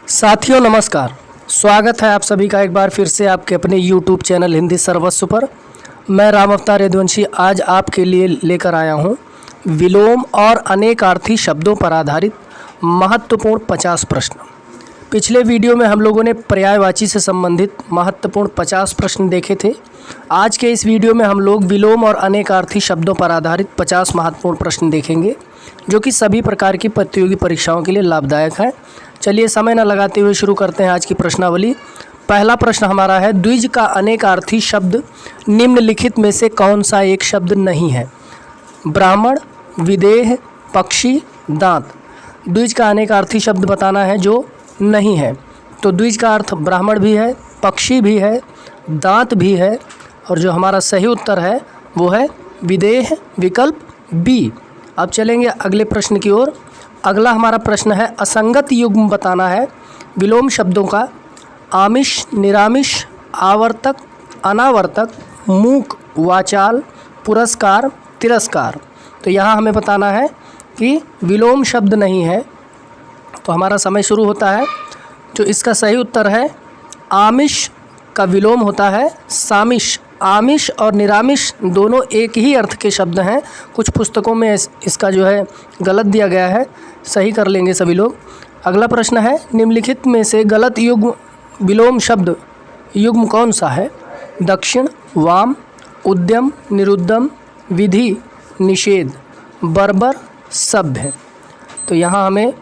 साथियों नमस्कार। स्वागत है आप सभी का एक बार फिर से आपके अपने YouTube चैनल हिंदी सर्वस्व पर। मैं राम अवतार यदुवंशी आज आपके लिए लेकर आया हूं विलोम और अनेकार्थी शब्दों पर आधारित महत्वपूर्ण 50 प्रश्न। पिछले वीडियो में हम लोगों ने पर्यायवाची से संबंधित महत्वपूर्ण 50 प्रश्न देखे थे। आज के इस वीडियो में हम लोग विलोम और अनेकार्थी शब्दों पर आधारित 50 महत्वपूर्ण प्रश्न देखेंगे जो कि सभी प्रकार की प्रतियोगी परीक्षाओं के लिए लाभदायक है। चलिए समय न लगाते हुए शुरू करते हैं आज की प्रश्नावली। पहला प्रश्न हमारा है, द्विज का अनेकार्थी शब्द निम्नलिखित में से कौन सा एक शब्द नहीं है? ब्राह्मण, विदेह, पक्षी, दांत। द्विज का अनेकार्थी शब्द बताना है जो नहीं है। तो द्विज का अर्थ ब्राह्मण भी है, पक्षी भी है, दांत भी है और जो हमारा सही उत्तर है वो है विदेह, विकल्प बी। अब चलेंगे अगले प्रश्न की ओर। अगला हमारा प्रश्न है, असंगत युग्म बताना है विलोम शब्दों का। आमिष, निरामिष, आवर्तक, अनावर्तक, मूक, वाचाल, पुरस्कार, तिरस्कार। तो यहाँ हमें बताना है कि विलोम शब्द नहीं है। तो हमारा समय शुरू होता है। जो इसका सही उत्तर है आमिष का विलोम होता है सामिष। आमिष और निरामिष दोनों एक ही अर्थ के शब्द हैं। कुछ पुस्तकों में इसका जो है गलत दिया गया है, सही कर लेंगे सभी लोग। अगला प्रश्न है, निम्नलिखित में से गलत युग्म विलोम शब्द युग्म कौन सा है? दक्षिण, वाम, उद्यम, निरुद्यम, विधि, निषेध, बर्बर, सभ्य। तो यहाँ हमें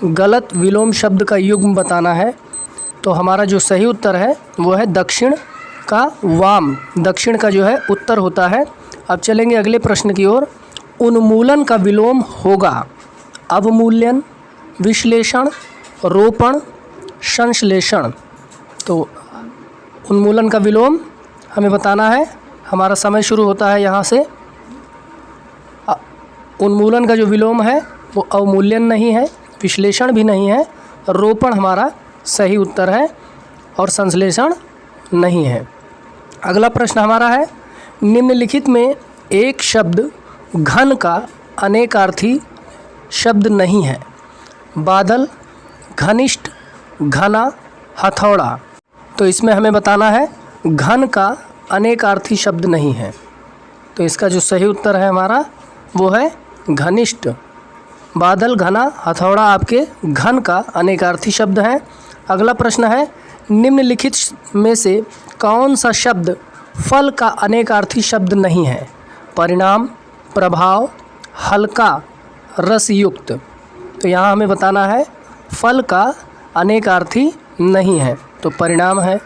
गलत विलोम शब्द का युग्म बताना है। तो हमारा जो सही उत्तर है वो है दक्षिण का वाम। दक्षिण का जो है उत्तर होता है। अब चलेंगे अगले प्रश्न की ओर। उन्मूलन का विलोम होगा अवमूल्यन, विश्लेषण, रोपण, संश्लेषण। तो उन्मूलन का विलोम हमें बताना है। हमारा समय शुरू होता है यहाँ से। उन्मूलन का जो विलोम है वो अवमूल्यन नहीं है, विश्लेषण भी नहीं है, रोपण हमारा सही उत्तर है और संश्लेषण नहीं है। अगला प्रश्न हमारा है, निम्नलिखित में एक शब्द घन का अनेकार्थी शब्द नहीं है। बादल, घनिष्ठ, घना, हथौड़ा। तो इसमें हमें बताना है घन का अनेकार्थी शब्द नहीं है। तो इसका जो सही उत्तर है हमारा वो है घनिष्ठ। बादल, घना, हथौड़ा आपके घन का अनेकार्थी शब्द हैं। अगला प्रश्न है, निम्नलिखित में से कौन सा शब्द फल का अनेकार्थी शब्द नहीं है? परिणाम, प्रभाव, हल्का, रसयुक्त। तो यहाँ हमें बताना है फल का अनेकार्थी नहीं है। तो परिणाम है,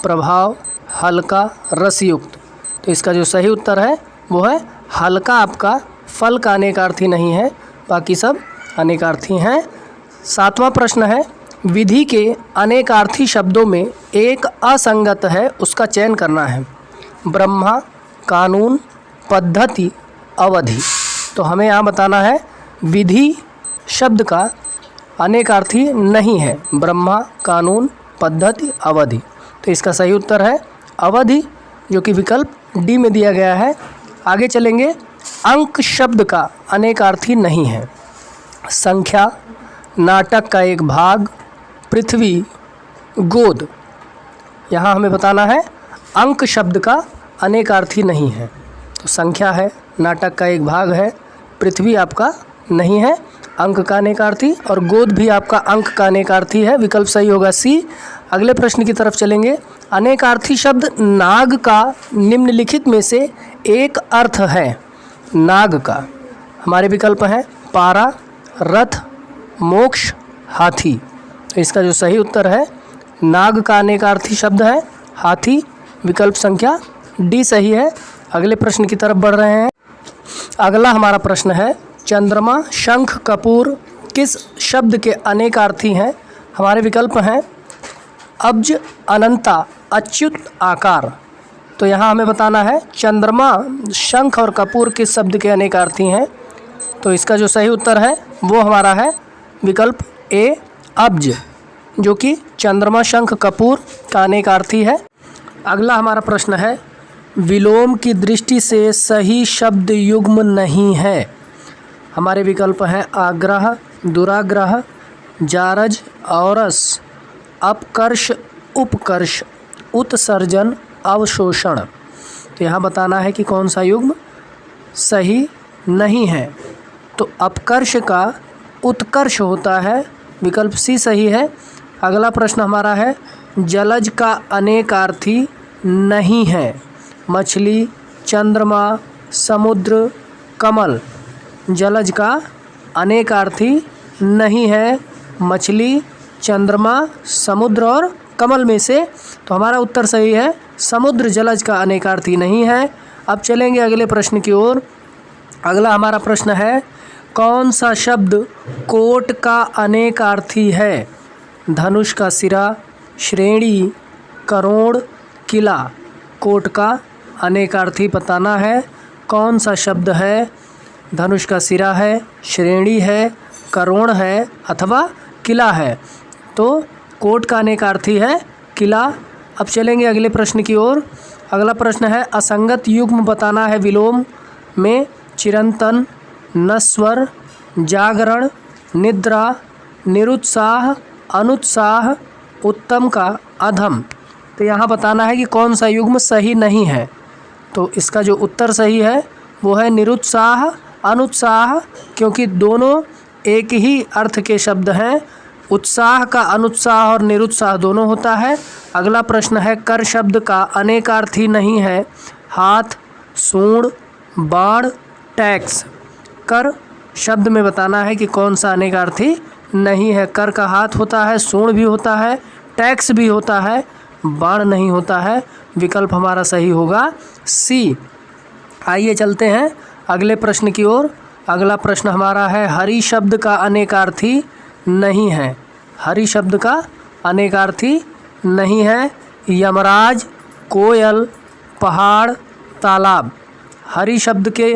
प्रभाव, हल्का, रसयुक्त। तो इसका जो सही उत्तर है वो है हल्का आपका फल का अनेकार्थी नहीं है, बाकी सब अनेकार्थी हैं। 7वां प्रश्न है, विधि के अनेकार्थी शब्दों में एक असंगत है, उसका चयन करना है। ब्रह्मा, कानून, पद्धति, अवधि। तो हमें यहाँ बताना है विधि शब्द का अनेकार्थी नहीं है। ब्रह्मा, कानून, पद्धति, अवधि। तो इसका सही उत्तर है अवधि, जो कि विकल्प डी में दिया गया है। आगे चलेंगे, अंक शब्द का अनेकार्थी नहीं है। संख्या, नाटक का एक भाग, पृथ्वी, गोद। यहाँ हमें बताना है अंक शब्द का अनेकार्थी नहीं है। तो संख्या है, नाटक का एक भाग है, पृथ्वी आपका नहीं है अंक का अनेकार्थी, और गोद भी आपका अंक का अनेकार्थी है। विकल्प सही होगा सी। अगले प्रश्न की तरफ चलेंगे। अनेकार्थी शब्द नाग का निम्नलिखित में से एक अर्थ है। नाग का हमारे विकल्प हैं पारा, रथ, मोक्ष, हाथी। तो इसका जो सही उत्तर है नाग का अनेकार्थी शब्द है हाथी। विकल्प संख्या डी सही है। अगले प्रश्न की तरफ बढ़ रहे हैं। अगला हमारा प्रश्न है, चंद्रमा, शंख, कपूर किस शब्द के अनेकार्थी हैं? हमारे विकल्प हैं अब्ज, अनंता, अच्युत, आकार। तो यहाँ हमें बताना है चंद्रमा, शंख और कपूर किस शब्द के अनेकार्थी हैं। तो इसका जो सही उत्तर है वो हमारा है विकल्प ए, अब्ज, जो कि चंद्रमा, शंख, कपूर का अनेकार्थी है। अगला हमारा प्रश्न है, विलोम की दृष्टि से सही शब्द युग्म नहीं है। हमारे विकल्प हैं आग्रह, दुराग्रह, जारज, औरस, अपकर्ष, उपकर्ष, उत्सर्जन, अवशोषण। तो यहाँ बताना है कि कौन सा युग्म सही नहीं है। तो अपकर्ष का उत्कर्ष होता है, विकल्प सी सही है। अगला प्रश्न हमारा है जलज का अनेकार्थी नहीं है। मछली, चंद्रमा, समुद्र, कमल। जलज का अनेकार्थी नहीं है मछली, चंद्रमा, समुद्र और कमल में से। तो हमारा उत्तर सही है, समुद्र जलज का अनेकार्थी नहीं है। अब चलेंगे अगले प्रश्न की ओर। अगला हमारा प्रश्न है कौन सा शब्द कोट का अनेकार्थी है। धनुष का सिरा, श्रेणी, करोड़, किला। कोट का अनेकार्थी बताना है कौन सा शब्द है। धनुष का सिरा है, श्रेणी है, करोड़ है अथवा किला है। तो कोट का अनेकार्थी है किला। अब चलेंगे अगले प्रश्न की ओर। अगला प्रश्न है असंगत युग्म बताना है विलोम में। चिरंतन, नस्वर, जागरण, निद्रा, निरुत्साह, अनुत्साह, उत्तम का अधम। तो यहाँ बताना है कि कौन सा युग्म सही नहीं है। तो इसका जो उत्तर सही है वो है निरुत्साह, अनुत्साह, क्योंकि दोनों एक ही अर्थ के शब्द हैं। उत्साह का अनुत्साह और निरुत्साह दोनों होता है। अगला प्रश्न है कर शब्द का अनेकार्थी नहीं है। हाथ, सूंड, बाण, टैक्स। कर शब्द में बताना है कि कौन सा अनेकार्थी नहीं है। कर का हाथ होता है, सूंड भी होता है, टैक्स भी होता है, बाण नहीं होता है। विकल्प हमारा सही होगा सी। आइए चलते हैं अगले प्रश्न की ओर। अगला प्रश्न हमारा है हरि शब्द का अनेकार्थी नहीं है। हरि शब्द का अनेकार्थी नहीं है। यमराज, कोयल, पहाड़, तालाब। हरि शब्द के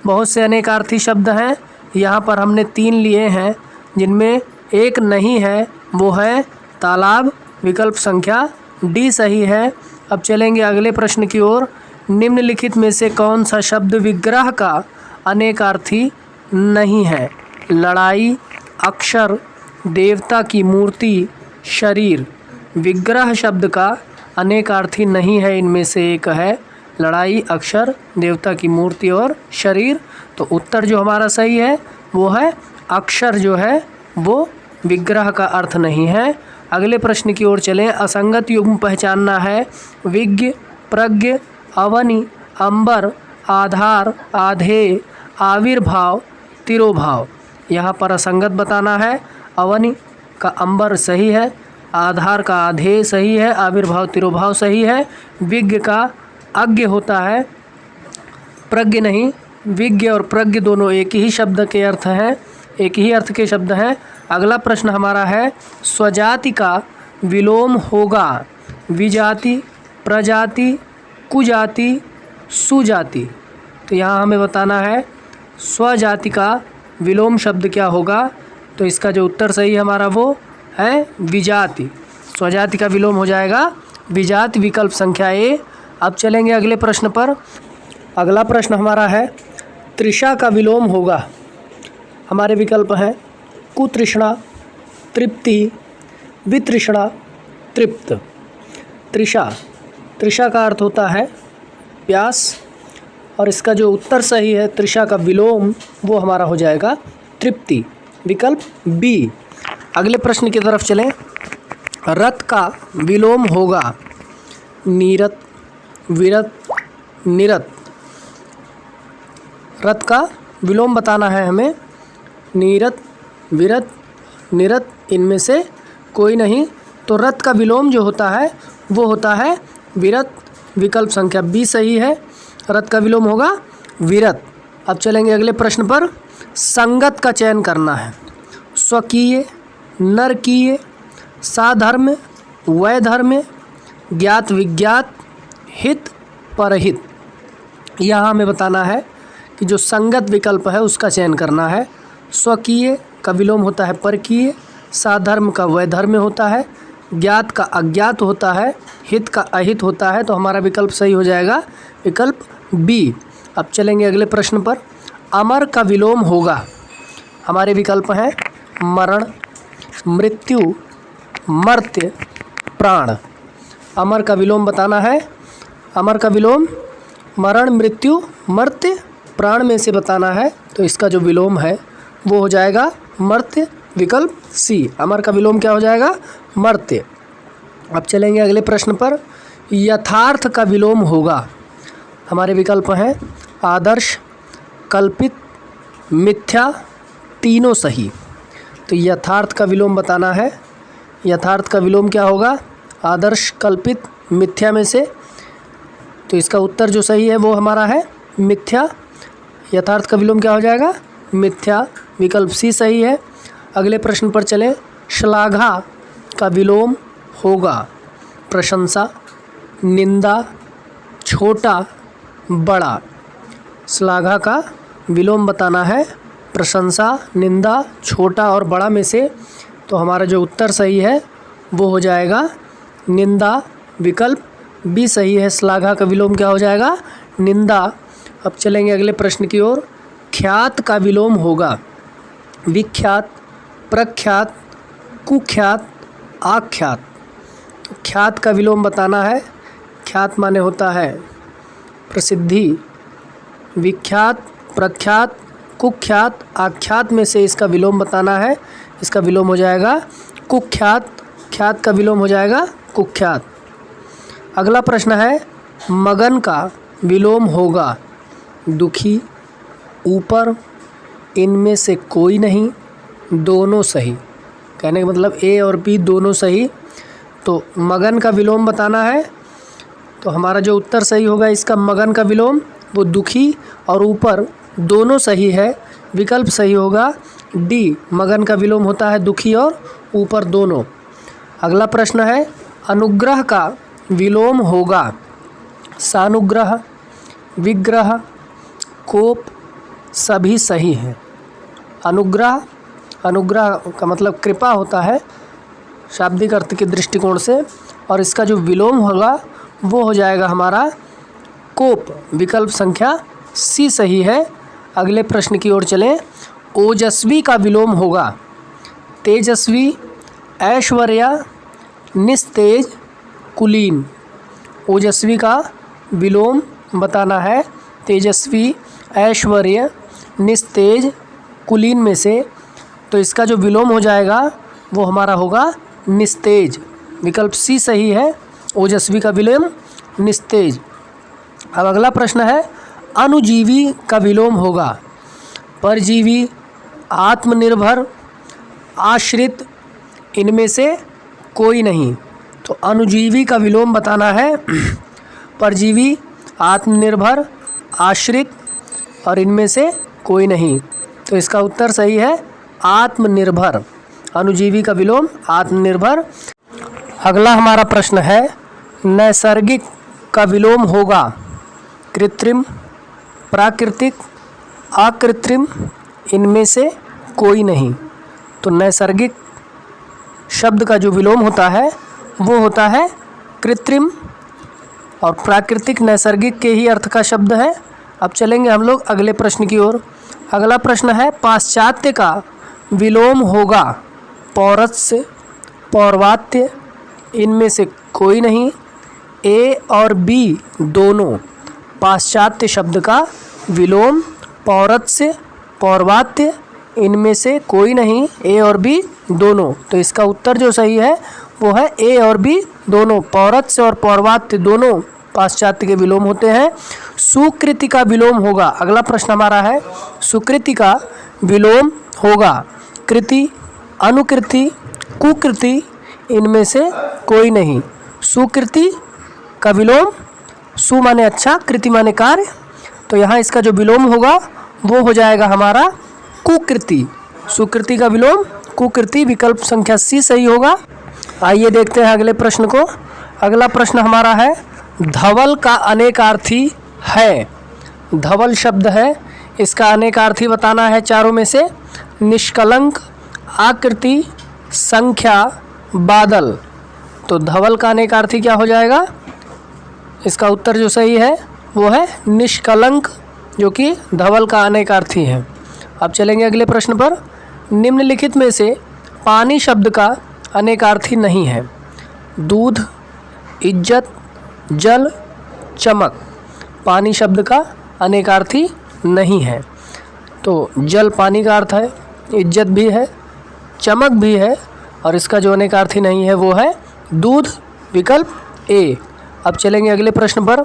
बहुत से अनेकार्थी शब्द हैं। यहाँ पर हमने 3 लिए हैं, जिनमें एक नहीं है, वो है तालाब। विकल्प संख्या डी सही है। अब चलेंगे अगले प्रश्न की ओर। निम्नलिखित में से कौन सा शब्द विग्रह का अनेकार्थी नहीं है। लड़ाई, अक्षर, देवता की मूर्ति, शरीर। विग्रह शब्द का अनेकार्थी नहीं है, इनमें से एक है लड़ाई, अक्षर, देवता की मूर्ति और शरीर। तो उत्तर जो हमारा सही है वो है अक्षर जो है वो विग्रह का अर्थ नहीं है। अगले प्रश्न की ओर चलें। असंगत युग्म पहचानना है। विज्ञ, प्रज्ञ, अवनि, अंबर, आधार, आधेय, आविर्भाव, तिरोभाव। यहाँ पर असंगत बताना है। अवनि का अंबर सही है, आधार का आधेय सही है, आविर्भाव तिरोभाव सही है। विज्ञ का अज्ञ होता है, प्रज्ञ नहीं। विज्ञ और प्रज्ञ दोनों एक ही शब्द के अर्थ हैं, एक ही अर्थ के शब्द हैं। अगला प्रश्न हमारा है स्वजाति का विलोम होगा। विजाति, प्रजाति, कुजाति, सुजाति। तो यहाँ हमें बताना है स्वजाति का विलोम शब्द क्या होगा। तो इसका जो उत्तर सही हमारा वो है विजाति। स्वजाति का विलोम हो जाएगा विजाति, विकल्प संख्या ए। अब चलेंगे अगले प्रश्न पर। अगला प्रश्न हमारा है तृषा का विलोम होगा। हमारे विकल्प हैं कुतृष्णा, तृप्ति, वितृष्णा, तृप्त। तृषा, तृषा का अर्थ होता है प्यास, और इसका जो उत्तर सही है तृषा का विलोम वो हमारा हो जाएगा तृप्ति, विकल्प बी। अगले प्रश्न की तरफ चलें। रत का विलोम होगा। नीरत, विरत, निरत। रत का विलोम बताना है हमें। नीरत, विरत, निरत, इनमें से कोई नहीं। तो रत का विलोम जो होता है वो होता है विरत, विकल्प संख्या बी सही है। रत का विलोम होगा विरत। अब चलेंगे अगले प्रश्न पर। संगत का चयन करना है। स्वकीय, नरकीय, साधर्म, वैधर्म, ज्ञात विज्ञात, हित परहित। यहाँ हमें बताना है कि जो संगत विकल्प है उसका चयन करना है। स्वकीय का विलोम होता है परकीय, साधर्म का वैधर्म होता है, ज्ञात का अज्ञात होता है, हित का अहित होता है। तो हमारा विकल्प सही हो जाएगा विकल्प बी। अब चलेंगे अगले प्रश्न पर। अमर का विलोम होगा। हमारे विकल्प हैं मरण, मृत्यु, मर्त्य, प्राण। अमर का विलोम बताना है। अमर का विलोम मरण, मृत्यु, मर्त्य, प्राण में से बताना है। तो इसका जो विलोम है वो हो जाएगा मर्त्य, विकल्प सी। अमर का विलोम क्या हो जाएगा? मर्त्य। अब चलेंगे अगले प्रश्न पर। यथार्थ का विलोम होगा। हमारे विकल्प हैं आदर्श, कल्पित, मिथ्या, तीनों सही। तो यथार्थ का विलोम बताना है। यथार्थ का विलोम क्या होगा? आदर्श, कल्पित, मिथ्या में से। तो इसका उत्तर जो सही है वो हमारा है मिथ्या। यथार्थ का विलोम क्या हो जाएगा? मिथ्या, विकल्प सी सही है। अगले प्रश्न पर चलें। श्लाघा का विलोम होगा प्रशंसा, निंदा, छोटा, बड़ा। श्लाघा का विलोम बताना है प्रशंसा, निंदा, छोटा और बड़ा में से। तो हमारा जो उत्तर सही है वो हो जाएगा निंदा, विकल्प बी सही है। श्लाघा का विलोम क्या हो जाएगा? निंदा। अब चलेंगे अगले प्रश्न की ओर। ख्यात का विलोम होगा विख्यात, प्रख्यात, कुख्यात, आख्यात। तो ख्यात का विलोम बताना है। ख्यात माने होता है प्रसिद्धि, विख्यात, प्रख्यात, कुख्यात, आख्यात में से इसका विलोम बताना है। इसका विलोम हो जाएगा कुख्यात। ख्यात का विलोम हो जाएगा कुख्यात। अगला प्रश्न है मगन का विलोम होगा दुखी, ऊपर, इनमें से कोई नहीं, दोनों सही। कहने का मतलब ए और बी दोनों सही। तो मगन का विलोम बताना है। तो हमारा जो उत्तर सही होगा इसका मगन का विलोम वो दुखी और ऊपर दोनों सही है। विकल्प सही होगा डी, मगन का विलोम होता है दुखी और ऊपर दोनों। अगला प्रश्न है अनुग्रह का विलोम होगा सानुग्रह, विग्रह, कोप, सभी सही हैं। अनुग्रह, अनुग्रह का मतलब कृपा होता है शाब्दिक अर्थ के दृष्टिकोण से। और इसका जो विलोम होगा वो हो जाएगा हमारा कोप। विकल्प संख्या सी सही है। अगले प्रश्न की ओर चलें। ओजस्वी का विलोम होगा तेजस्वी, ऐश्वर्या, निस्तेज, कुलीन। ओजस्वी का विलोम बताना है तेजस्वी, ऐश्वर्य, निस्तेज, कुलीन में से। तो इसका जो विलोम हो जाएगा वो हमारा होगा निस्तेज। विकल्प सी सही है। ओजस्वी का विलोम निस्तेज। अब अगला प्रश्न है अनुजीवी का विलोम होगा परजीवी, आत्मनिर्भर, आश्रित, इनमें से कोई नहीं। तो अनुजीवी का विलोम बताना है परजीवी, आत्मनिर्भर, आश्रित और इनमें से कोई नहीं। तो इसका उत्तर सही है आत्मनिर्भर। अनुजीवी का विलोम आत्मनिर्भर। अगला हमारा प्रश्न है नैसर्गिक का विलोम होगा कृत्रिम, प्राकृतिक, अकृत्रिम, इनमें से कोई नहीं। तो नैसर्गिक शब्द का जो विलोम होता है वो होता है कृत्रिम और प्राकृतिक नैसर्गिक के ही अर्थ का शब्द है। अब चलेंगे हम लोग अगले प्रश्न की ओर। अगला प्रश्न है पाश्चात्य का विलोम होगा पौरस्य, पौर्वात्य, इनमें से कोई नहीं। ए और बी दोनों। पाश्चात्य शब्द का विलोम पौरस्य, पौर्वात्य, इनमें से कोई नहीं। ए और बी दोनों। तो इसका उत्तर जो सही है वो है ए और बी दोनों। पौरस्य और पौर्वात्य दोनों पाश्चात्य के विलोम होते हैं। सुकृति का विलोम होगा। अगला प्रश्न हमारा है सुकृति का विलोम होगा कृति, अनुकृति, कुकृति, इनमें से कोई नहीं। सुकृति का विलोम सु माने अच्छा, कृति माने कार्य। तो यहाँ इसका जो विलोम होगा वो हो जाएगा हमारा कुकृति। सुकृति का विलोम कुकृति। विकल्प संख्या सी सही होगा। आइए देखते हैं अगले प्रश्न को। अगला प्रश्न हमारा है धवल का अनेकार्थी है। धवल शब्द है, इसका अनेकार्थी बताना है चारों में से। निष्कलंक, आकृति, संख्या, बादल। तो धवल का अनेकार्थी क्या हो जाएगा? इसका उत्तर जो सही है वो है निष्कलंक, जो कि धवल का अनेकार्थी है। अब चलेंगे अगले प्रश्न पर। निम्नलिखित में से पानी शब्द का अनेकार्थी नहीं है। दूध, इज्जत, जल, चमक पानी शब्द का अनेकार्थी नहीं है। तो जल पानी का अर्थ है, इज्जत भी है, चमक भी है, और इसका जो अनेकार्थी नहीं है वो है दूध, विकल्प ए। अब चलेंगे अगले प्रश्न पर।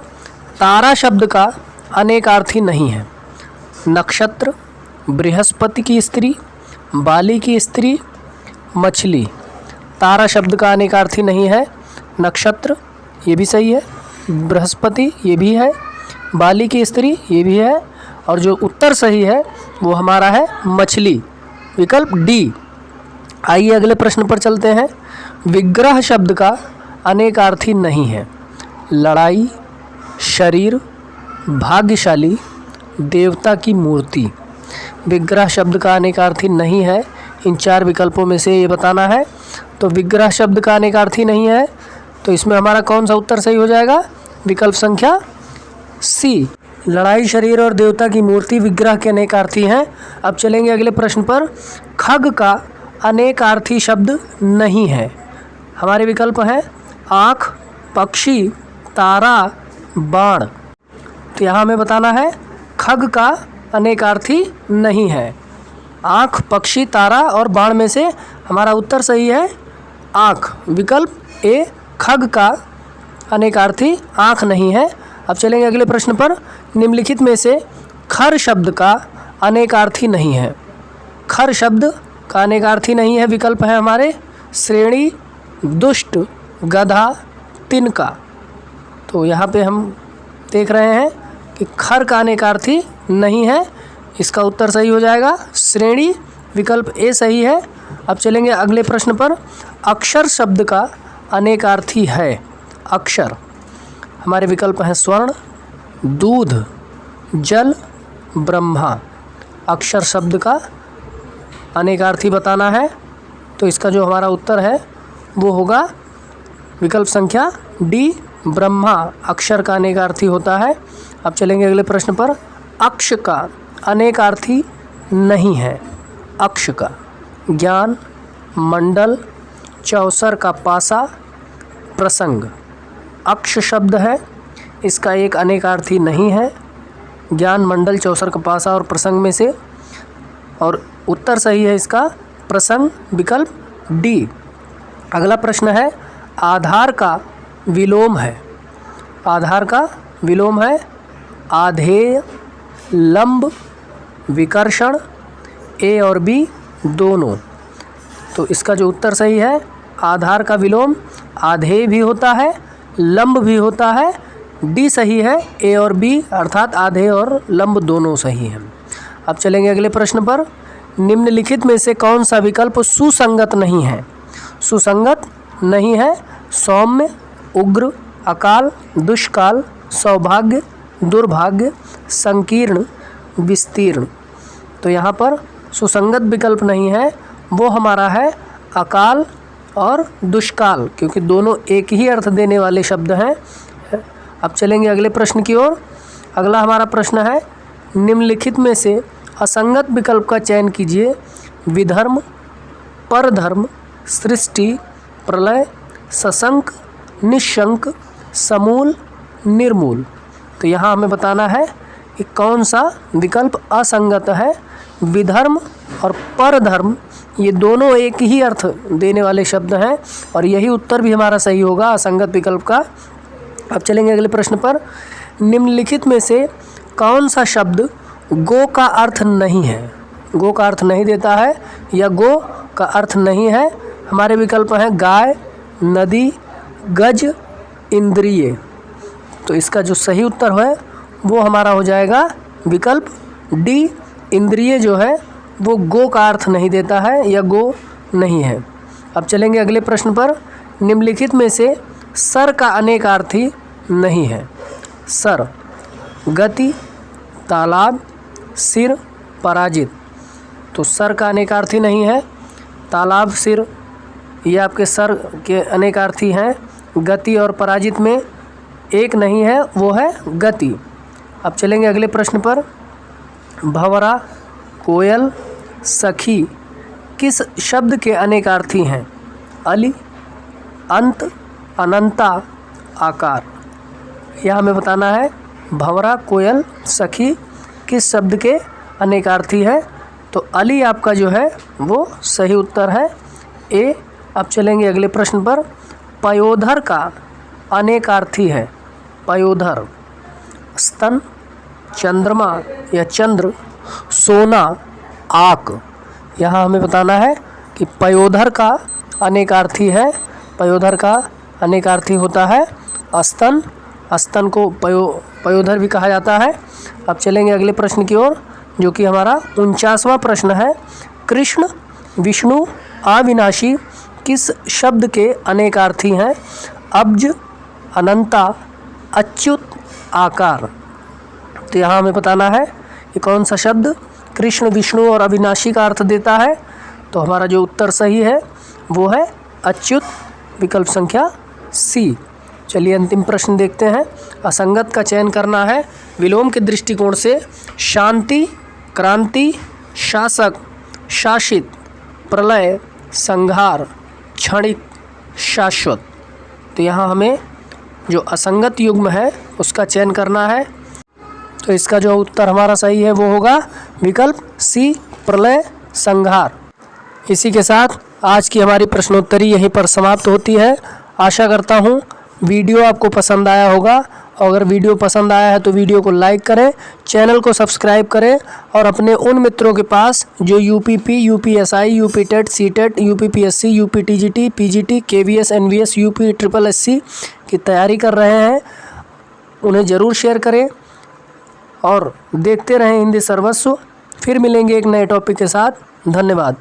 तारा शब्द का अनेकार्थी नहीं है। नक्षत्र, बृहस्पति की स्त्री, बाली की स्त्री, मछली। तारा शब्द का अनेकार्थी नहीं है। नक्षत्र ये भी सही है, बृहस्पति ये भी है, बाली की स्त्री ये भी है, और जो उत्तर सही है वो हमारा है मछली, विकल्प डी। आइए अगले प्रश्न पर चलते हैं। विग्रह शब्द का अनेकार्थी नहीं है। लड़ाई, शरीर, भाग्यशाली, देवता की मूर्ति। विग्रह शब्द का अनेकार्थी नहीं है। इन चार विकल्पों में से ये बताना है। तो विग्रह शब्द का अनेकार्थी नहीं है, तो इसमें हमारा कौन सा उत्तर सही हो जाएगा? विकल्प संख्या सी। लड़ाई, शरीर और देवता की मूर्ति विग्रह के अनेकार्थी हैं। अब चलेंगे अगले प्रश्न पर। खग का अनेकार्थी शब्द नहीं है। हमारे विकल्प हैं आँख, पक्षी, तारा, बाण। तो यहाँ हमें बताना है खग का अनेकार्थी नहीं है। आँख, पक्षी, तारा और बाण में से हमारा उत्तर सही है आँख, विकल्प ए। खग का अनेकार्थी आँख नहीं है। अब चलेंगे अगले प्रश्न पर। निम्नलिखित में से खर शब्द का अनेकार्थी नहीं है। खर शब्द का अनेकार्थी नहीं है। विकल्प है हमारे श्रेणी, दुष्ट, गधा, तिनका। तो यहाँ पे हम देख रहे हैं कि खर का अनेकार्थी नहीं है। इसका उत्तर सही हो जाएगा श्रेणी, विकल्प ए सही है। अब चलेंगे अगले प्रश्न पर। अक्षर शब्द का अनेकार्थी है। अक्षर हमारे विकल्प हैं स्वर्ण, दूध, जल, ब्रह्मा। अक्षर शब्द का अनेकार्थी बताना है, तो इसका जो हमारा उत्तर है वो होगा विकल्प संख्या डी, ब्रह्मा। अक्षर का अनेकार्थी होता है। अब चलेंगे अगले प्रश्न पर। अक्ष का अनेकार्थी नहीं है। अक्ष का ज्ञान, मंडल, चौसर का पासा, प्रसंग। अक्ष शब्द है, इसका एक अनेकार्थी नहीं है। ज्ञान, मंडल, चौसर का पासा और प्रसंग में से, और उत्तर सही है इसका प्रसंग, विकल्प डी। अगला प्रश्न है। आधार का विलोम है। आधार का विलोम है आधेय, लंब, विकर्षण, ए और बी दोनों। तो इसका जो उत्तर सही है आधार का विलोम आधेय भी होता है, लंब भी होता है। डी सही है, ए और बी अर्थात आधेय और लंब दोनों सही हैं। अब चलेंगे अगले प्रश्न पर। निम्नलिखित में से कौन सा विकल्प सुसंगत नहीं है? सुसंगत नहीं है। सौम्य, उग्र, अकाल, दुष्काल, सौभाग्य, दुर्भाग्य, संकीर्ण, विस्तीर्ण। तो यहाँ पर सुसंगत विकल्प नहीं है, वो हमारा है अकाल और दुष्काल, क्योंकि दोनों एक ही अर्थ देने वाले शब्द हैं। अब चलेंगे अगले प्रश्न की ओर। अगला हमारा प्रश्न है। निम्नलिखित में से असंगत विकल्प का चयन कीजिए। विधर्म, परधर्म, सृष्टि, प्रलय, सशंक, निशंक, समूल, निर्मूल। तो यहाँ हमें बताना है कि कौन सा विकल्प असंगत है। विधर्म और परधर्म ये दोनों एक ही अर्थ देने वाले शब्द हैं, और यही उत्तर भी हमारा सही होगा असंगत विकल्प का। अब चलेंगे अगले प्रश्न पर। निम्नलिखित में से कौन सा शब्द गो का अर्थ नहीं है? गो का अर्थ नहीं देता है या गो का अर्थ नहीं है। हमारे विकल्प हैं गाय, नदी, गज, इंद्रिय। तो इसका जो सही उत्तर है वो हमारा हो जाएगा विकल्प डी, इंद्रिय जो है वो गो का अर्थ नहीं देता है या गो नहीं है। अब चलेंगे अगले प्रश्न पर। निम्नलिखित में से सर का अनेकार्थी नहीं है। सर गति, तालाब, सिर, पराजित। तो सर का अनेकार्थी नहीं है। तालाब, सिर ये आपके सर के अनेकार्थी हैं। गति और पराजित में एक नहीं है, वो है गति। अब चलेंगे अगले प्रश्न पर। भंवरा, कोयल, सखी किस शब्द के अनेकार्थी हैं? अली, अंत, अनंता, आकार। यह हमें बताना है। भंवरा, कोयल, सखी किस शब्द के अनेकार्थी है? तो अली आपका जो है वो सही उत्तर है, ए। अब चलेंगे अगले प्रश्न पर। पयोधर का अनेकार्थी है। पयोधर, स्तन, चंद्रमा या चंद्र, सोना, आक। यहाँ हमें बताना है कि पयोधर का अनेकार्थी है। पयोधर का अनेकार्थी होता है स्तन। स्तन को पयोधर भी कहा जाता है। अब चलेंगे अगले प्रश्न की ओर, जो कि हमारा 49वां प्रश्न है। कृष्ण, विष्णु, अविनाशी किस शब्द के अनेकार्थी हैं? अब्ज, अनंता, अच्युत, आकार। तो यहाँ हमें बताना है कि कौन सा शब्द कृष्ण, विष्णु और अविनाशी का अर्थ देता है। तो हमारा जो उत्तर सही है वो है अच्युत, विकल्प संख्या सी। चलिए अंतिम प्रश्न देखते हैं। असंगत का चयन करना है। विलोम के दृष्टिकोण से शांति, क्रांति, शासक, शासित, प्रलय, संहार, क्षणिक, शाश्वत। तो यहाँ हमें जो असंगत युग्म है उसका चयन करना है। तो इसका जो उत्तर हमारा सही है वो होगा विकल्प सी, प्रलय, संहार। इसी के साथ आज की हमारी प्रश्नोत्तरी यहीं पर समाप्त होती है। आशा करता हूँ वीडियो आपको पसंद आया होगा। अगर वीडियो पसंद आया है तो वीडियो को लाइक करें, चैनल को सब्सक्राइब करें और अपने उन मित्रों के पास जो UPP, UPSI, UP TET, C TET, UPPSC, UP TGT, PGT, KVS, NVS, UP triple SC की तैयारी कर रहे हैं, उन्हें ज़रूर शेयर करें और देखते रहें हिंदी सर्वस्व। फिर मिलेंगे एक नए टॉपिक के साथ। धन्यवाद।